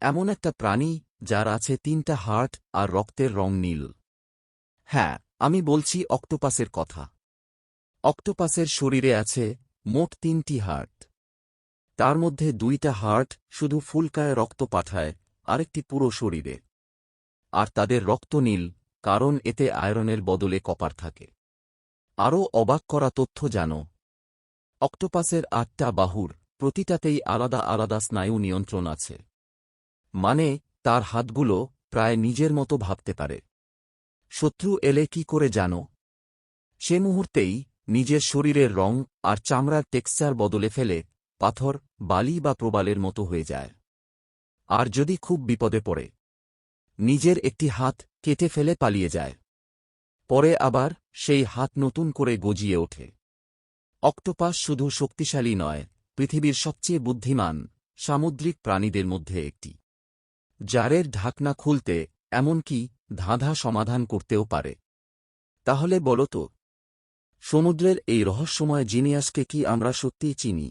এমন একটা প্রাণী যার আছে 3টা হার্ট আর রক্তের রং নীল। হ্যাঁ, আমি বলছি অক্টোপাসের কথা। অক্টোপাসের শরীরে আছে মোট 3টি হার্ট। তার মধ্যে 2টা হার্ট শুধু ফুলকায় রক্ত পাঠায়, আরেকটি পুরো শরীরে। আর তাদের রক্ত নীল, কারণ এতে আয়রনের বদলে কপার থাকে। আরও অবাক করা তথ্য জানো, অক্টোপাসের 8টা বাহুর প্রতিটাতেই আলাদা আলাদা স্নায়ু নিয়ন্ত্রণ আছে। মানে তার হাতগুলো প্রায় নিজের মতো ভাবতে পারে। শত্রু এলে কি করে জানো? সে মুহূর্তেই নিজের শরীরের রং আর চামড়ার টেক্সচার বদলে ফেলে, পাথর, বালি বা প্রবালের মতো হয়ে যায়। আর যদি খুব বিপদে পড়ে, নিজের একটি হাত কেটে ফেলে পালিয়ে যায়। পরে আবার সেই হাত নতুন করে গজিয়ে ওঠে। অক্টোপাস শুধু শক্তিশালী নয়, পৃথিবীর সবচেয়ে বুদ্ধিমান সামুদ্রিক প্রাণীদের মধ্যে একটি। জারের ঢাকনা খুলতে এমনকি ধাঁধা সমাধান করতেও পারে। তাহলে বলো তো, সমুদ্রের এই রহস্যময় জিনিয়াসকে কি আমরা সত্যিই চিনি?